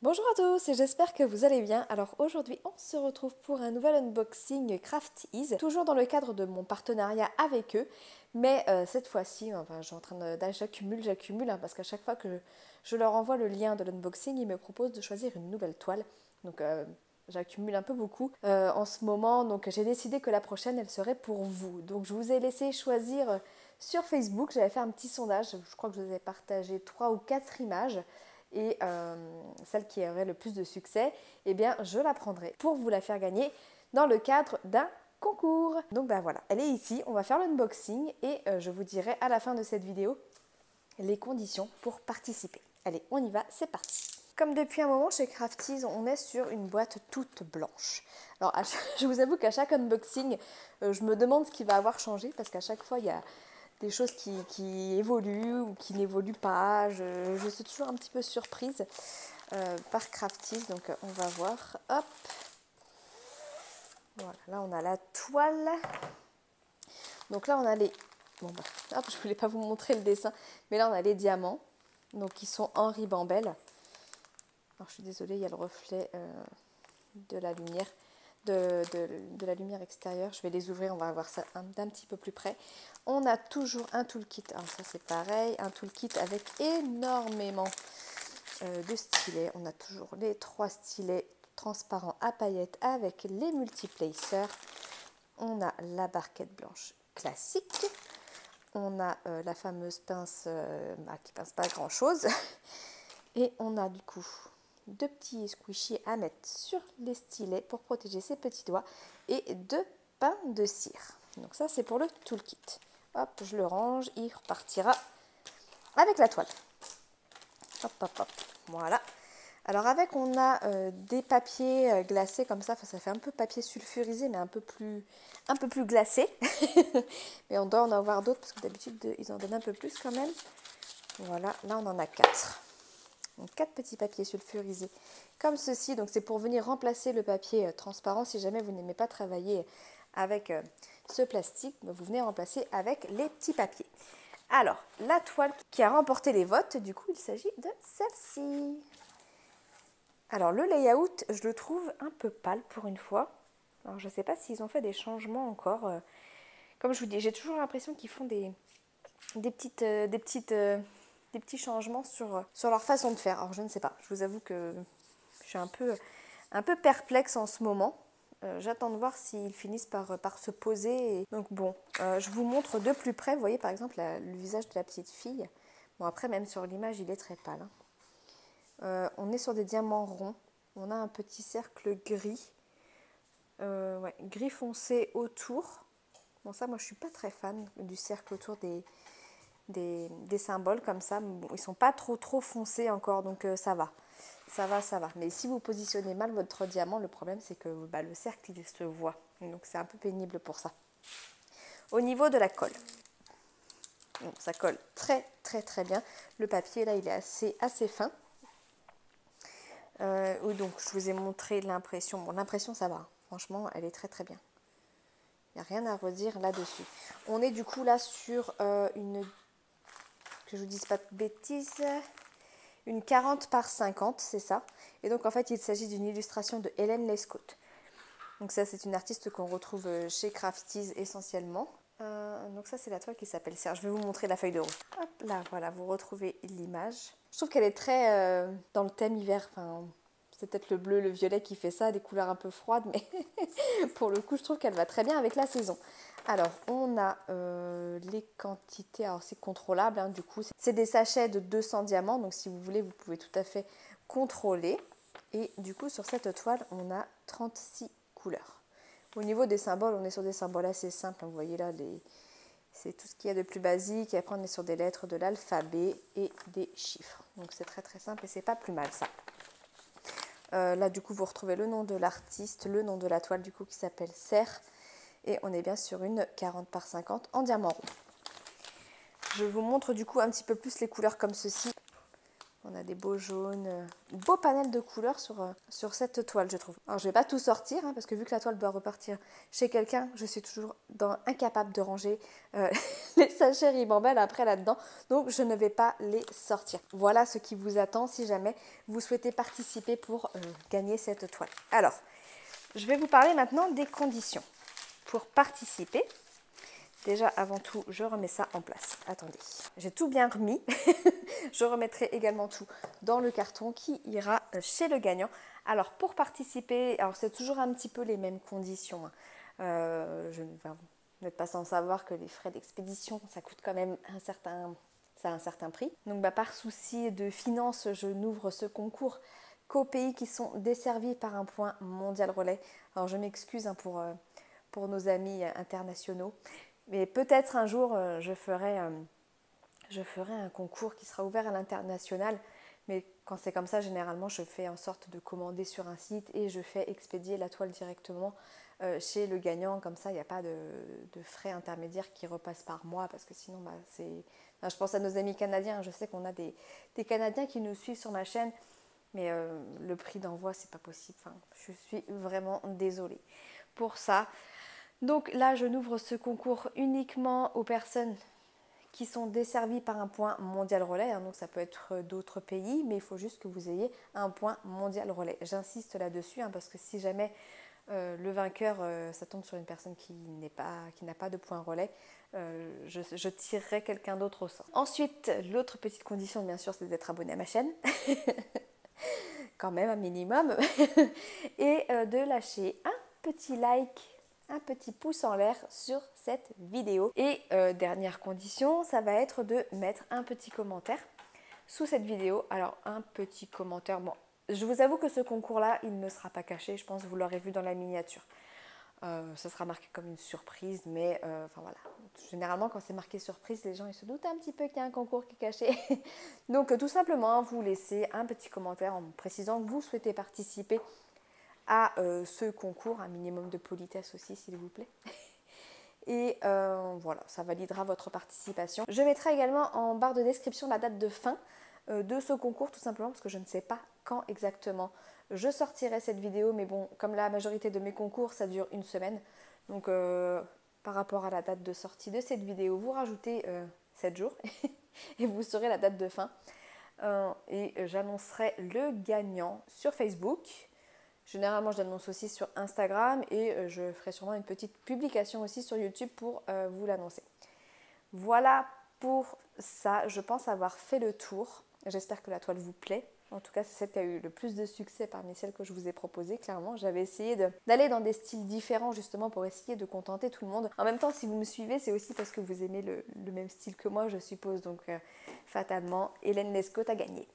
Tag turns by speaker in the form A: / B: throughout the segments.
A: Bonjour à tous et j'espère que vous allez bien. Alors aujourd'hui on se retrouve pour un nouvel unboxing Craftease, toujours dans le cadre de mon partenariat avec eux, mais cette fois-ci, enfin, j'accumule parce qu'à chaque fois que je leur envoie le lien de l'unboxing, ils me proposent de choisir une nouvelle toile. Donc j'accumule un peu beaucoup en ce moment, donc j'ai décidé que la prochaine elle serait pour vous. Donc je vous ai laissé choisir sur Facebook, j'avais fait un petit sondage, je crois que je vous ai partagé 3 ou 4 images. Et celle qui aurait le plus de succès, eh bien je la prendrai pour vous la faire gagner dans le cadre d'un concours. Donc ben voilà, elle est ici, on va faire l'unboxing et je vous dirai à la fin de cette vidéo les conditions pour participer. Allez, on y va, c'est parti. Comme depuis un moment chez Craftease, on est sur une boîte toute blanche. Alors je vous avoue qu'à chaque unboxing, je me demande ce qui va avoir changé parce qu'à chaque fois il y a des choses qui évoluent ou qui n'évoluent pas. Je suis toujours un petit peu surprise par Craftease, donc on va voir. Hop, voilà, là on a la toile. Donc là on a les... Bon bah, hop, je voulais pas vous montrer le dessin, mais là on a les diamants, donc qui sont en ribambelle. Alors je suis désolée, il y a le reflet de la lumière. De la lumière extérieure. Je vais les ouvrir, on va voir ça d'un petit peu plus près. On a toujours un toolkit, alors ça c'est pareil, un toolkit avec énormément de stylets. On a toujours les 3 stylets transparents à paillettes avec les multiplacers. On a la barquette blanche classique. On a la fameuse pince qui pince pas grand chose. Et on a du coup 2 petits squishies à mettre sur les stylets pour protéger ses petits doigts et 2 pains de cire. Donc ça c'est pour le toolkit. Hop, je le range, il repartira avec la toile. Hop, hop, hop, voilà. Alors avec on a des papiers glacés comme ça fait un peu papier sulfurisé mais un peu plus glacé. Mais on doit en avoir d'autres parce que d'habitude ils en donnent un peu plus quand même. Voilà, là on en a 4. Donc 4 petits papiers sulfurisés comme ceci. Donc c'est pour venir remplacer le papier transparent. Si jamais vous n'aimez pas travailler avec ce plastique, vous venez remplacer avec les petits papiers. Alors, la toile qui a remporté les votes, du coup, il s'agit de celle-ci. Alors, le layout, je le trouve un peu pâle pour une fois. Alors, je ne sais pas s'ils ont fait des changements encore. Comme je vous dis, j'ai toujours l'impression qu'ils font des petits changements sur leur façon de faire. Alors je ne sais pas, je vous avoue que je suis un peu perplexe en ce moment. J'attends de voir s'ils finissent par se poser. Donc bon, je vous montre de plus près. Vous voyez par exemple le visage de la petite fille. Bon après même sur l'image il est très pâle. On est sur des diamants ronds. On a un petit cercle gris. Ouais, gris foncé autour. Bon ça moi je suis pas très fan du cercle autour des symboles comme ça. Bon, ils sont pas trop foncés encore, donc ça va. Mais si vous positionnez mal votre diamant, le problème c'est que le cercle il se voit. Donc c'est un peu pénible pour ça. Au niveau de la colle, donc, ça colle très bien. Le papier là il est assez fin. Donc je vous ai montré l'impression. Bon, l'impression ça va. Franchement elle est très bien. Il n'y a rien à redire là-dessus. On est du coup là sur une... que je vous dise pas de bêtises, une 40 par 50, c'est ça. Et donc en fait il s'agit d'une illustration de Hélène Lescaut. Donc ça c'est une artiste qu'on retrouve chez Craftease essentiellement. Donc ça c'est la toile qui s'appelle Serre. Je vais vous montrer la feuille de route. Hop là, voilà, vous retrouvez l'image. Je trouve qu'elle est très dans le thème hiver. Enfin, c'est peut-être le bleu, le violet qui fait ça, des couleurs un peu froides, mais pour le coup je trouve qu'elle va très bien avec la saison. Alors, on a les quantités, alors c'est contrôlable, hein, du coup, c'est des sachets de 200 diamants, donc si vous voulez, vous pouvez tout à fait contrôler. Et du coup, sur cette toile, on a 36 couleurs. Au niveau des symboles, on est sur des symboles assez simples, vous voyez là, c'est tout ce qu'il y a de plus basique, et après on est sur des lettres de l'alphabet et des chiffres. Donc c'est très simple et c'est pas plus mal ça. Là, du coup, vous retrouvez le nom de l'artiste, le nom de la toile, du coup, qui s'appelle Serre. Et on est bien sur une 40 par 50 en diamant rond. Je vous montre du coup un petit peu plus les couleurs comme ceci. On a des beaux jaunes, beau panel de couleurs sur cette toile, je trouve. Alors, je vais pas tout sortir, hein, parce que vu que la toile doit repartir chez quelqu'un, je suis toujours incapable de ranger les sachets Ribambelle après là-dedans. Donc, je ne vais pas les sortir. Voilà ce qui vous attend si jamais vous souhaitez participer pour gagner cette toile. Alors, je vais vous parler maintenant des conditions pour participer. Déjà, avant tout, je remets ça en place. Attendez, j'ai tout bien remis. Je remettrai également tout dans le carton qui ira chez le gagnant. Alors, pour participer, alors c'est toujours un petit peu les mêmes conditions. Hein. Vous n'êtes pas sans savoir que les frais d'expédition, ça coûte quand même ça a un certain prix. Donc, par souci de finances, je n'ouvre ce concours qu'aux pays qui sont desservis par un point mondial relais. Alors, je m'excuse hein, pour nos amis internationaux. Mais peut-être un jour, je ferai un concours qui sera ouvert à l'international. Mais quand c'est comme ça, généralement, je fais en sorte de commander sur un site et je fais expédier la toile directement chez le gagnant. Comme ça, il n'y a pas de frais intermédiaires qui repassent par moi. Parce que sinon, je pense à nos amis canadiens. Je sais qu'on a des Canadiens qui nous suivent sur ma chaîne. Mais le prix d'envoi, c'est pas possible. Enfin, je suis vraiment désolée pour ça. Donc là, je n'ouvre ce concours uniquement aux personnes qui sont desservies par un point mondial relais. Hein, donc ça peut être d'autres pays, mais il faut juste que vous ayez un point mondial relais. J'insiste là-dessus, hein, parce que si jamais le vainqueur, ça tombe sur une personne qui n'a pas de point relais, je tirerai quelqu'un d'autre au sort. Ensuite, l'autre petite condition, bien sûr, c'est d'être abonné à ma chaîne. Quand même un minimum. Et de lâcher un petit like, un petit pouce en l'air sur cette vidéo. Et dernière condition, ça va être de mettre un petit commentaire sous cette vidéo. Alors un petit commentaire, bon, je vous avoue que ce concours-là, il ne sera pas caché, je pense que vous l'aurez vu dans la miniature. Ça sera marqué comme une surprise, mais enfin voilà. Généralement, quand c'est marqué surprise, les gens ils se doutent un petit peu qu'il y a un concours qui est caché. Donc tout simplement, vous laissez un petit commentaire en précisant que vous souhaitez participer à ce concours, un minimum de politesse aussi s'il vous plaît. Et voilà, ça validera votre participation. Je mettrai également en barre de description la date de fin de ce concours, tout simplement parce que je ne sais pas quand exactement je sortirai cette vidéo. Mais bon, comme la majorité de mes concours, ça dure une semaine. Donc par rapport à la date de sortie de cette vidéo, vous rajoutez 7 jours et vous saurez la date de fin. Et j'annoncerai le gagnant sur Facebook. Généralement, je l'annonce aussi sur Instagram et je ferai sûrement une petite publication aussi sur YouTube pour vous l'annoncer. Voilà pour ça. Je pense avoir fait le tour. J'espère que la toile vous plaît. En tout cas, c'est celle qui a eu le plus de succès parmi celles que je vous ai proposées, clairement. J'avais essayé d'aller dans des styles différents justement pour essayer de contenter tout le monde. En même temps, si vous me suivez, c'est aussi parce que vous aimez le même style que moi, je suppose. Donc, fatalement, Hélène Lescaut a gagné.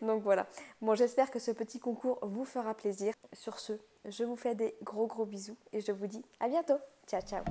A: Donc voilà. Bon, j'espère que ce petit concours vous fera plaisir. Sur ce, je vous fais des gros bisous et je vous dis à bientôt. Ciao, ciao.